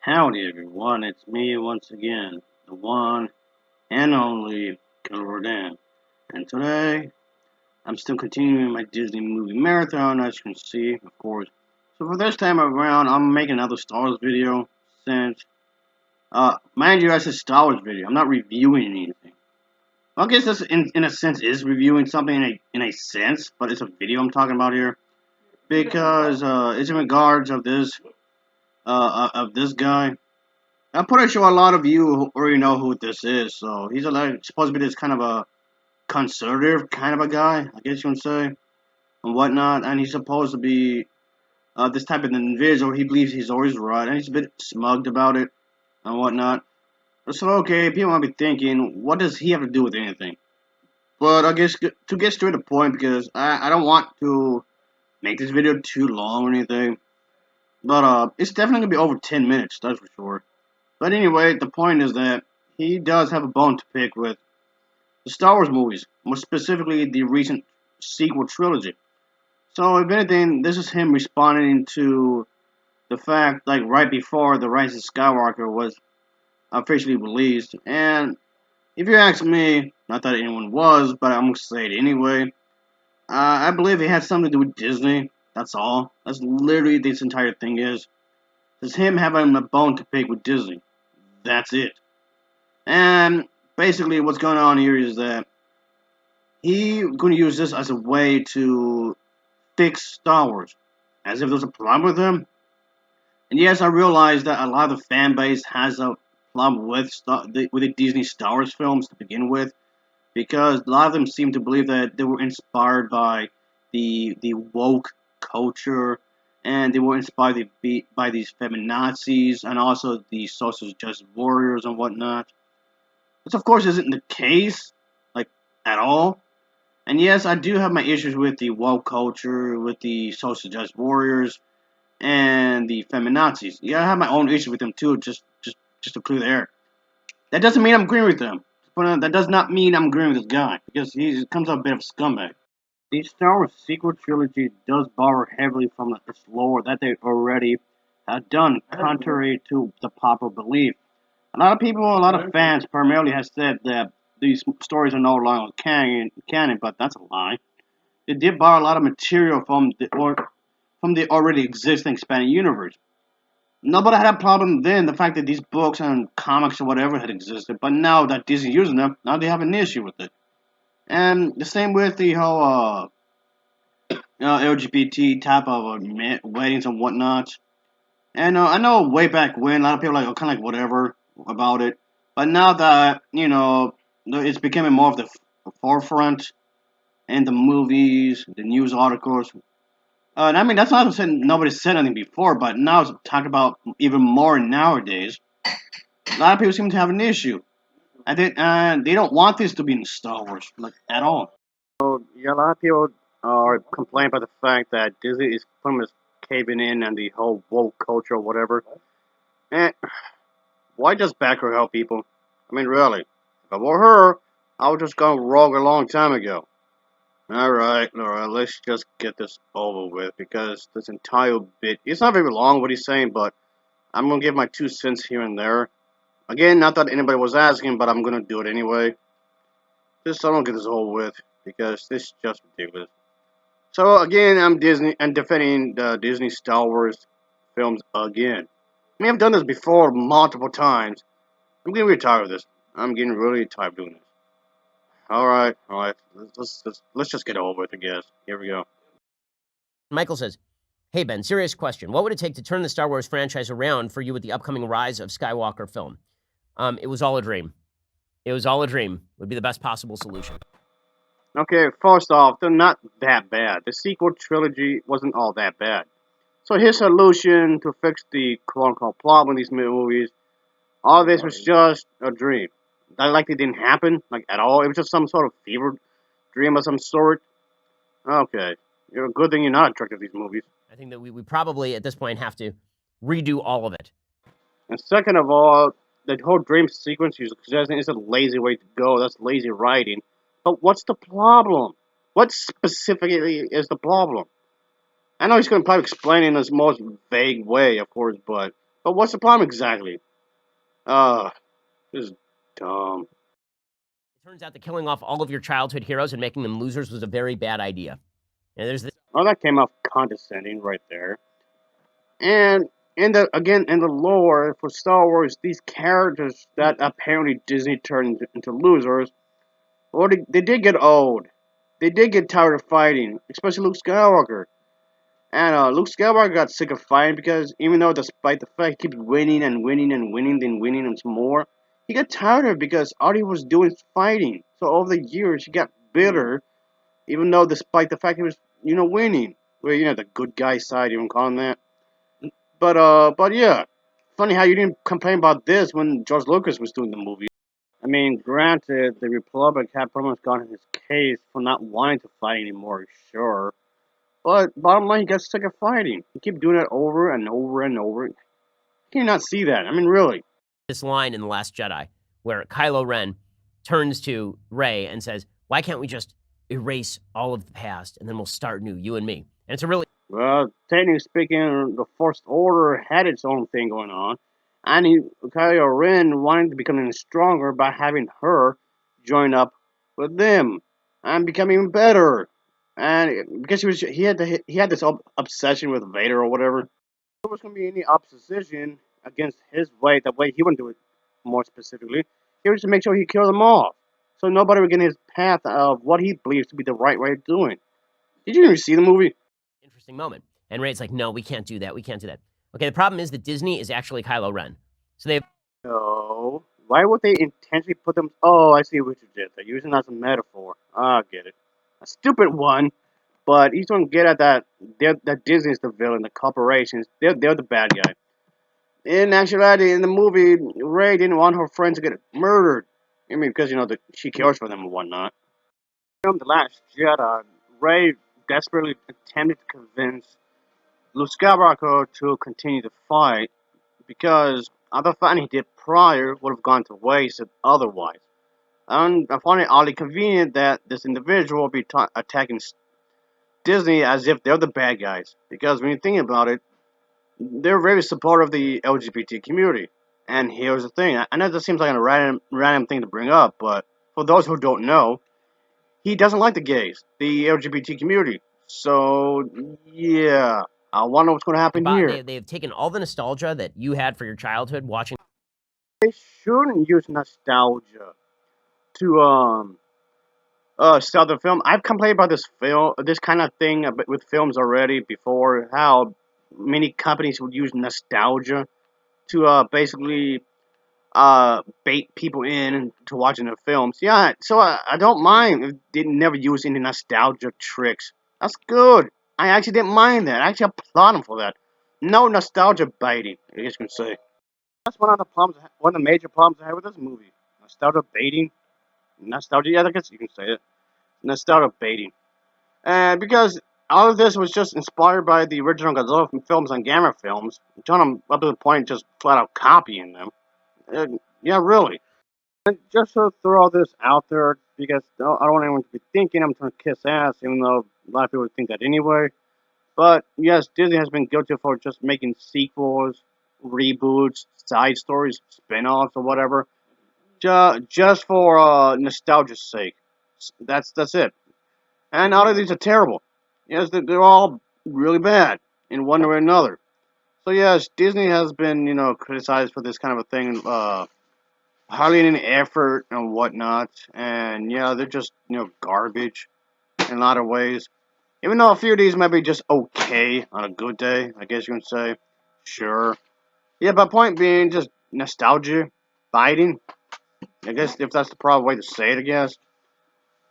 Howdy everyone, it's me once again, the one and only Killer Dan. And today, I'm still continuing my Disney movie marathon, as you can see, of course. So for this time around, I'm making another Star Wars video, since, mind you, I said Star Wars video, I'm not reviewing anything. Well, I guess this, in a sense, is reviewing something in a sense, but it's a video I'm talking about here. Because, it's in regards of this guy. I'm pretty sure a lot of you already know who this is. So he's supposed to be this kind of a conservative kind of a guy, I guess you would say, and whatnot. And he's supposed to be this type of individual. He believes he's always right, and he's a bit smugged about it and whatnot. So okay, people might be thinking, what does he have to do with anything? But I guess to get straight to the point, because I don't want to make this video too long or anything. But it's definitely gonna be over 10 minutes, that's for sure. But anyway, the point is that he does have a bone to pick with the Star Wars movies, more specifically the recent sequel trilogy. So, if anything, this is him responding to the fact, like right before The Rise of Skywalker was officially released. And if you ask me, not that anyone was, but I'm gonna say it anyway, I believe it had something to do with Disney. That's all. That's literally this entire thing is. It's him having a bone to pick with Disney. That's it. And basically, what's going on here is that he going to use this as a way to fix Star Wars, as if there's a problem with him. And yes, I realize that a lot of the fan base has a problem with with the Disney Star Wars films to begin with, because a lot of them seem to believe that they were inspired by the woke culture, and they were inspired by these feminazis and also the social justice warriors and whatnot. Which of course isn't the case, like at all. And yes, I do have my issues with the woke culture, with the social justice warriors, and the feminazis. Yeah, I have my own issues with them too. Just to clear the air. That doesn't mean I'm agreeing with them. But that does not mean I'm agreeing with this guy, because he comes out a bit of a scumbag. The Star Wars sequel trilogy does borrow heavily from the lore that they already have done, contrary to the popular belief. A lot of people, a lot of fans primarily have said that these stories are no longer canon, but that's a lie. They did borrow a lot of material from the already existing expanded universe. Nobody had a problem then, the fact that these books and comics or whatever had existed, but now that Disney using them, now they have an issue with it. And the same with the whole LGBT type of weddings and whatnot. And I know way back when, a lot of people are like, kind of like whatever about it. But now that, it's becoming more of the forefront in the movies, the news articles. And I mean, that's not to say nobody said anything before, but now it's talked about even more nowadays. A lot of people seem to have an issue. They don't want this to be in Star Wars, like, at all. So, yeah, a lot of people are complaining about the fact that Disney is pretty much caving in on the whole woke culture or whatever. And why just back her help people? I mean, really. If I were her, I would just go rogue a long time ago. Alright, let's just get this over with, because this entire bit, it's not very long what he's saying, but I'm gonna give my 2 cents here and there. Again, not that anybody was asking, but I'm gonna do it anyway. Just so I don't get this over with, because this is just ridiculous. So again, I'm defending the Disney Star Wars films again. I mean, I've done this before multiple times. I'm getting really tired of this. I'm getting really tired of doing this. Alright. Let's just get it over with, I guess. Here we go. Michael says, "Hey Ben, serious question. What would it take to turn the Star Wars franchise around for you with the upcoming Rise of Skywalker film?" It was all a dream. It was all a dream. Would be the best possible solution. Okay, first off, they're not that bad. The sequel trilogy wasn't all that bad. So his solution to fix the quote-unquote problem in these movies, all this was just a dream. That like it didn't happen, like at all. It was just some sort of fever dream of some sort. Okay, you're a good thing you're not attracted to these movies. I think that we probably, at this point, have to redo all of it. And second of all, the whole dream sequence you're suggesting is a lazy way to go. That's lazy writing. But what's the problem? What specifically is the problem? I know he's going to probably explain it in his most vague way, of course, but But what's the problem exactly? Uh, this is dumb. It turns out that killing off all of your childhood heroes and making them losers was a very bad idea. And there's this. Oh, that came off condescending right there. And in the lore for Star Wars, these characters that apparently Disney turned into losers, well, they did get old. They did get tired of fighting, especially Luke Skywalker. And Luke Skywalker got sick of fighting because even though despite the fact he keeps winning and winning and winning, then winning and some more, he got tired of it because all he was doing is fighting. So over the years, he got bitter, even though despite the fact he was, winning. Well, the good guy side, you can call him that. But yeah, funny how you didn't complain about this when George Lucas was doing the movie. I mean, granted, the Republic had pretty much gotten his case for not wanting to fight anymore, sure. But bottom line, he got sick of fighting. He kept doing it over and over and over. Can you not see that? I mean, really. This line in The Last Jedi where Kylo Ren turns to Rey and says, "Why can't we just erase all of the past and then we'll start new, you and me?" And it's a really Well, technically speaking, the First Order had its own thing going on. And Kylo Ren wanted to become even stronger by having her join up with them and become even better. And because he had this obsession with Vader or whatever, there was going to be any opposition against his way, the way he would do it more specifically, he was to make sure he killed them all. So nobody would get in his path of what he believes to be the right way of doing. Did you even see the movie? interesting moment. And Rey's like, "No, we can't do that. We can't do that." Okay, the problem is that Disney is actually Kylo Ren. So they've No. Why would they intentionally put them? Oh, I see what you did. They're using that as a metaphor. I get it. A stupid one, but you don't get at that. That Disney's the villain. The corporations, they're the bad guy. In actuality, in the movie, Ray didn't want her friends to get murdered. I mean, because she cares for them and whatnot. From the Last Jedi, Ray desperately attempted to convince Luke Skywalker to continue the fight because other fighting he did prior would have gone to waste otherwise. And I find it oddly convenient that this individual will be attacking Disney as if they're the bad guys. Because when you think about it, they're very supportive of the LGBT community. And here's the thing, I know this seems like a random thing to bring up, but for those who don't know, he doesn't like the gays, the LGBT community. So yeah, I wonder what's going to happen here. they've taken all the nostalgia that you had for your childhood watching. They shouldn't use nostalgia to sell the film. I've complained about this kind of thing with films already before. How many companies would use nostalgia to basically bait people in to watching the films. Yeah, so I don't mind if they never use any nostalgia tricks. That's good. I actually didn't mind that. I actually applaud them for that. No nostalgia baiting, I guess you can say. That's one of the problems. One of the major problems I have with this movie. Nostalgia baiting. Nostalgia. Yeah, I guess you can say it. Nostalgia baiting. And because all of this was just inspired by the original Godzilla films and Gamma films, turn them up to the point of just flat out copying them. Yeah, really. And just to throw all this out there, because I don't want anyone to be thinking I'm trying to kiss ass, even though a lot of people think that anyway. But yes, Disney has been guilty for just making sequels, reboots, side stories, spin-offs, or whatever, just for nostalgia's sake. That's it. And all of these are terrible. Yes, they're all really bad in one way or another. So yes, Disney has been criticized for this kind of a thing. Hardly any effort and whatnot, and yeah, they're just garbage in a lot of ways. Even though a few of these might be just okay on a good day, I guess you can say. Sure. Yeah, but point being, just nostalgia, biting. I guess if that's the proper way to say it, I guess.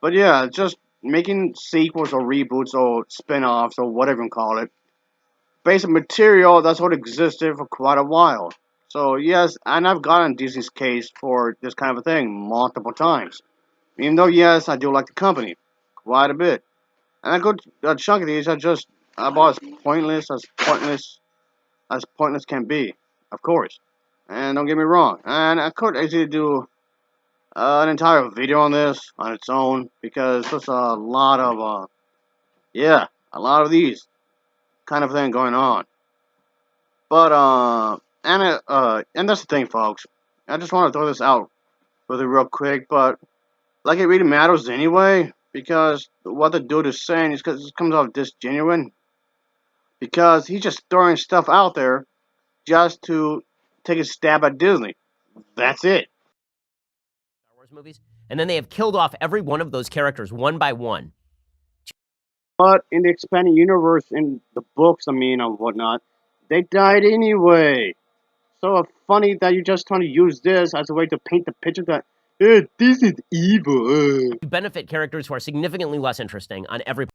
But yeah, just making sequels or reboots or spin-offs or whatever you call it. Basic material that's what existed for quite a while. So yes, and I've gotten Disney's case for this kind of a thing multiple times. Even though yes, I do like the company quite a bit, and a chunk of these are just about as pointless can be, of course. And don't get me wrong, and I could actually do an entire video on this on its own because there's a lot of a lot of these kind of thing going on. But And that's the thing, folks. I just want to throw this out really real quick, but like it really matters anyway, because what the dude is saying is because it comes off disgenuine, because he's just throwing stuff out there just to take a stab at Disney. That's it. Star Wars movies, and then they have killed off every one of those characters one by one. But in the expanded universe, in the books, I mean, and whatnot, they died anyway. So funny that you're just trying to use this as a way to paint the picture that, this is evil. To benefit characters who are significantly less interesting on every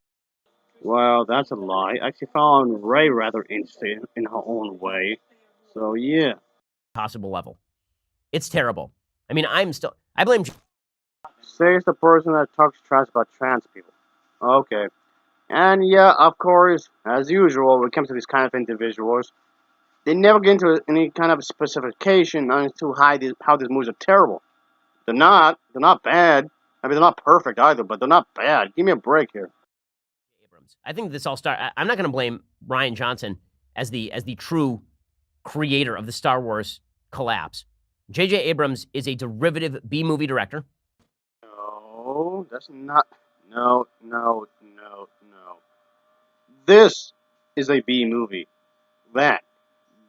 Well, that's a lie. I actually found Ray rather interesting in her own way. So yeah. possible level. It's terrible. I mean, I blame Says the person that talks trash about trans people. Okay. And yeah, of course, as usual, when it comes to these kind of individuals, they never get into any kind of specification as to how these movies are terrible. They're not. They're not bad. I mean, they're not perfect either, but they're not bad. Give me a break here. Abrams. I think this all started. I'm not going to blame Rian Johnson as the true creator of the Star Wars collapse. J.J. Abrams is a derivative B movie director. No, that's not. No, no, no, no. This is a B movie. That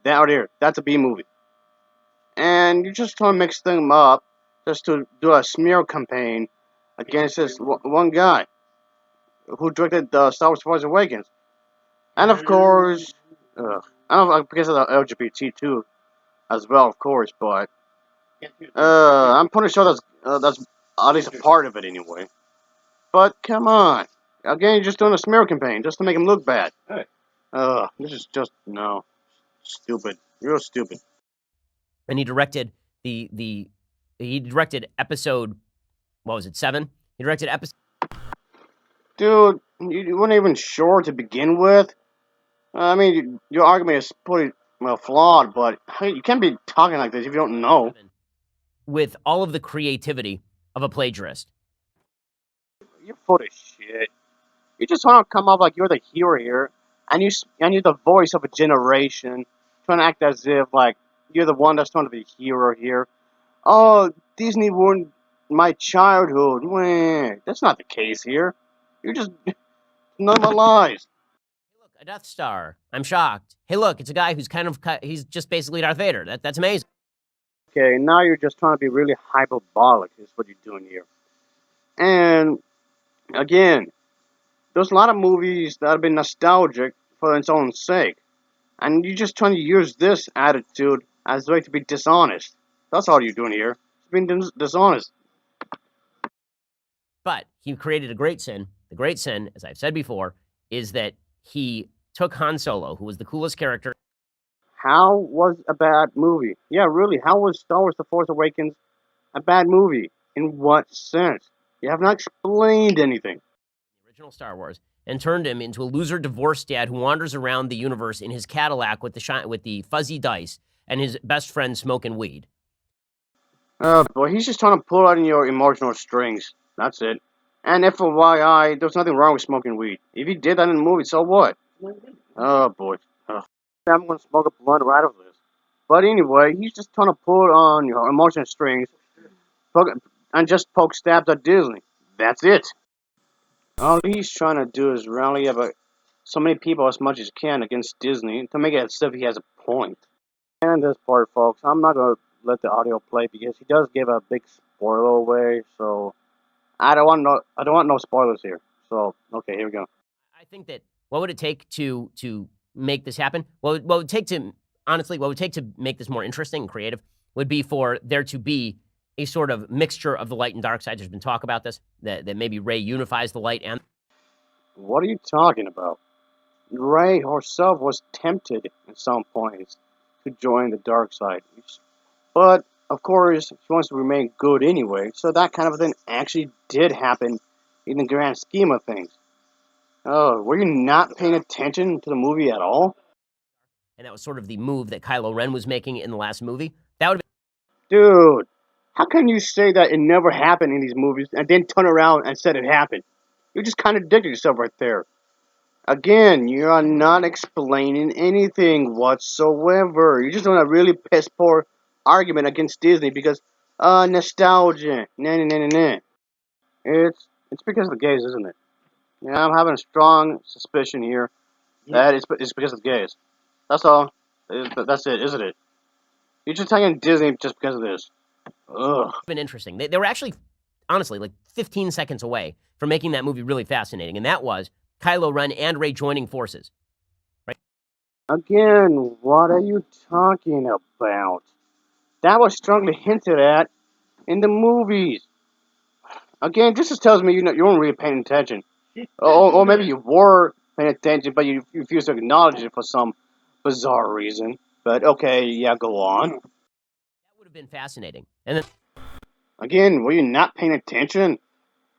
out here, that's a B movie. And you're just trying to mix them up just to do a smear campaign against this one guy who directed the Star Wars Force Awakens. And of course, I don't know, because of the LGBT too, as well, of course, but I'm pretty sure that's at least a part of it anyway. But come on, again, you're just doing a smear campaign just to make him look bad. This is just no stupid, real stupid. And he directed he directed episode, what was it, 7? He directed episode. Dude, you weren't even sure to begin with. I mean, your argument is pretty well flawed, but hey, you can't be talking like this if you don't know. With all of the creativity of a plagiarist. You're full of shit. You just want to come off like you're the hero here, and you're the voice of a generation, trying to act as if like you're the one that's trying to be a hero here. Oh, Disney ruined my childhood. Meh, that's not the case here. You're just none of my lies. Hey, look, a Death Star. I'm shocked. Hey, look, it's a guy who's he's just basically Darth Vader. That's amazing. Okay, now you're just trying to be really hyperbolic. Is what you're doing here. And again, there's a lot of movies that have been nostalgic for its own sake, and you're just trying to use this attitude as a way to be dishonest. That's all you're doing here. It's being dishonest. But he created a great sin. The great sin, as I've said before, is that he took Han Solo, who was the coolest character. How was a bad movie? Yeah, really, how was Star Wars The Force Awakens a bad movie? In what sense? You have not explained anything. The original Star Wars, and turned him into a loser divorced dad who wanders around the universe in his Cadillac with the fuzzy dice and his best friend smoking weed. Oh boy, he's just trying to pull out your emotional strings. That's it. And FYI, there's nothing wrong with smoking weed. If he did that in the movie, so what? Oh boy. Ugh. I'm gonna smoke a blunt right after this. But anyway, he's just trying to pull on your emotional strings and just poke stabs at Disney. That's it. All he's trying to do is rally up so many people as much as he can against Disney to make it as if he has a point. And this part, folks, I'm not gonna let the audio play because he does give a big spoiler away. So I don't want no spoilers here. So okay, here we go. I think that what would it take to make this happen? What would take to honestly, what would take to make this more interesting and creative would be for there to be a sort of mixture of the light and dark side. There's been talk about this, that maybe Rey unifies the light and. What are you talking about? Rey herself was tempted at some points to join the dark side, but of course she wants to remain good anyway. So that kind of thing actually did happen in the grand scheme of things. Oh, were you not paying attention to the movie at all? And that was sort of the move that Kylo Ren was making in the last movie. That would have Dude, how can you say that it never happened in these movies and then turn around and said it happened? You just contradicted yourself right there. Again, you are not explaining anything whatsoever. You're just doing a really piss poor argument against Disney because, nostalgia. Nah, nah, nah, nah, nah. It's because of the gays, isn't it? Yeah, I'm having a strong suspicion here that it's because of the gays. That's all. That's it, isn't it? You're just taking Disney just because of this. Ugh. Been interesting. They were actually, honestly, like 15 seconds away from making that movie really fascinating, and that was Kylo Ren and Rey joining forces. Right? Again, what are you talking about? That was strongly hinted at in the movies. Again, this just tells me you weren't really paying attention. Or maybe you were paying attention, but you refused to acknowledge it for some bizarre reason. But okay, yeah, go on. That would have been fascinating. And then Again, were you not paying attention?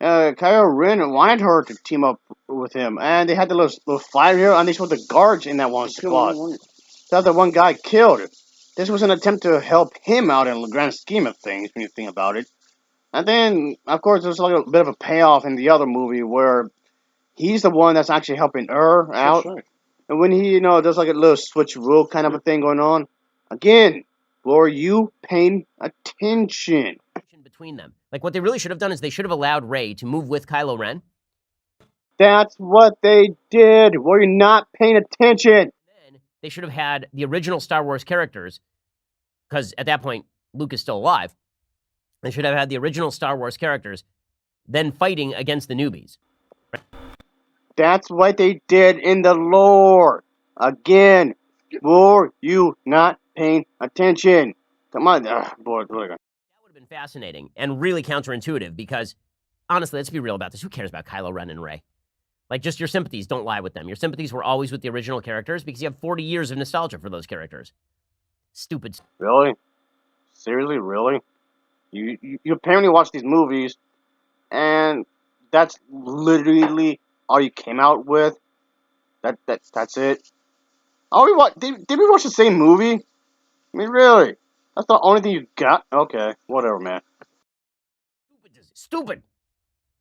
Kylo Ren wanted her to team up with him, and they had the little fight here, and they showed the guards in that one squad. The other one guy killed. This was an attempt to help him out in the grand scheme of things when you think about it. And then, of course, there's like a bit of a payoff in the other movie where he's the one that's actually helping her out. That's right. And when he, there's like a little switcheroo kind of a thing going on. Again, were you paying attention? between them, like what they really should have done is they should have allowed Rey to move with Kylo Ren. That's what they did. Were you not paying attention? Then they should have had the original Star Wars characters, because at that point Luke is still alive. They should have had the original Star Wars characters then fighting against the newbies. That's what they did in the lore. Again, were you not paying attention? Come on, boy. That would have been fascinating and really counterintuitive because, honestly, let's be real about this. Who cares about Kylo Ren and Rey? Like, just your sympathies don't lie with them. Your sympathies were always with the original characters because you have 40 years of nostalgia for those characters. Stupid. Really? Seriously, really? You apparently watch these movies, and that's literally all you came out with. That's it. Oh, did we watch the same movie? I mean, really? That's the only thing you got? Okay, whatever, man. Stupid.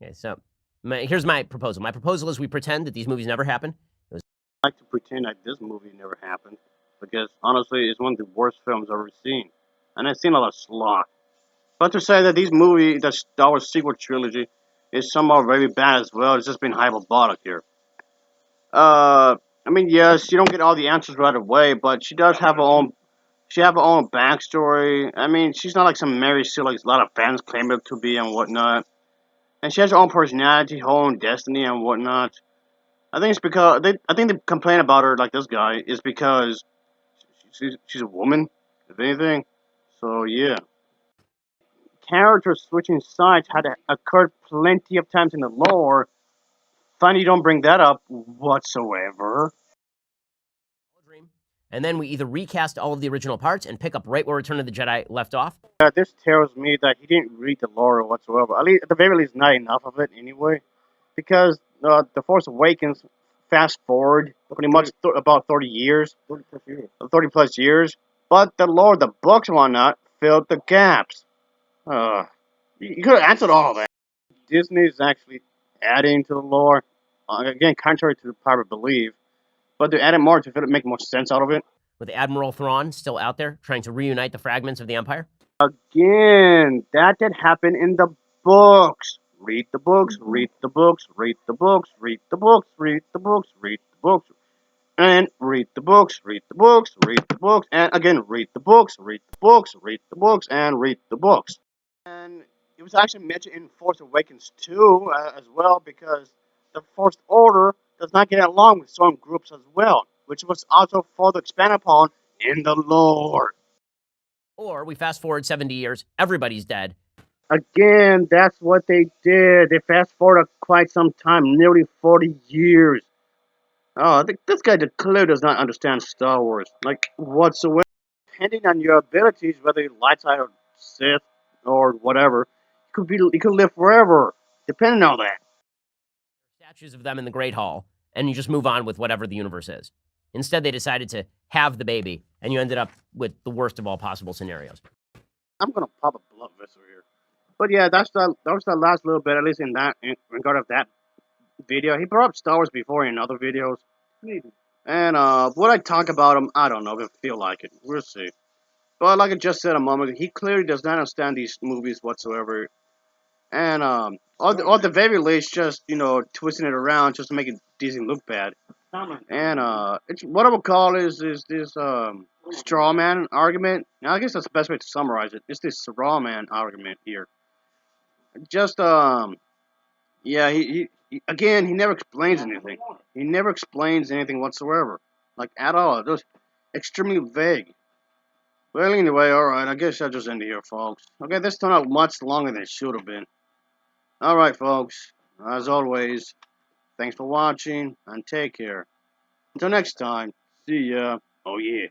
Okay, so here's my proposal. My proposal is we pretend that these movies never happened. I like to pretend that this movie never happened because honestly, it's one of the worst films I've ever seen, and I've seen a lot of slop. But to say that the Star Wars sequel trilogy, is somehow very bad as well, it's just been hyperbolic here. I mean, yes, you don't get all the answers right away, but she does have her own. She have her own backstory. I mean, she's not like some Mary Sue like a lot of fans claim it to be and whatnot. And she has her own personality, her own destiny and whatnot. I think it's because I think they complain about her like this guy is because she's a woman, if anything. So yeah. Characters switching sides had occurred plenty of times in the lore. Funny you don't bring that up whatsoever. And then we either recast all of the original parts and pick up right where Return of the Jedi left off. This tells me that he didn't read the lore whatsoever. At the very least, not enough of it anyway. Because The Force Awakens, fast forward pretty much about 30 years. 30 plus years. But the lore, the books and whatnot, filled the gaps. You could have answered all of that. Disney is actually adding to the lore. Again, contrary to the popular belief. But they're adding more to make more sense out of it. With Admiral Thrawn still out there trying to reunite the fragments of the Empire. Again, that did happen in the books. Read the books, read the books, read the books, read the books, read the books, read the books. And read the books, read the books, read the books, and again, read the books, read the books, read the books, and read the books. And it was actually mentioned in Force Awakens 2 as well, because the First Order does not get along with some groups as well, which was also further expanded upon in the lore. Or we fast forward 70 years, everybody's dead. Again, that's what they did. They fast forwarded quite some time, nearly 40 years. Oh, this guy clearly does not understand Star Wars, like, whatsoever. Depending on your abilities, whether you're light side or Sith or whatever, you could live forever, depending on that. Statues of them in the Great Hall, and you just move on with whatever the universe is. Instead, they decided to have the baby, and you ended up with the worst of all possible scenarios. I'm gonna pop a blood vessel here, but yeah, that was the last little bit, at least in regard of that video. He brought up Star Wars before in other videos. And what I talk about him, I don't know if I feel like it. We'll see. But like I just said a moment ago, he clearly does not understand these movies whatsoever. And or the very least, just twisting it around just to make it Disney look bad. And it's what I would call is this straw man argument. Now I guess that's the best way to summarize it. It's this straw man argument here. Just yeah, again he never explains anything. He never explains anything whatsoever, like at all. It's just extremely vague. Well, anyway, all right. I guess I'll just end it here, folks. Okay, this turned out much longer than it should have been. All right, folks. As always, thanks for watching and take care. Until next time, see ya. Oh yeah.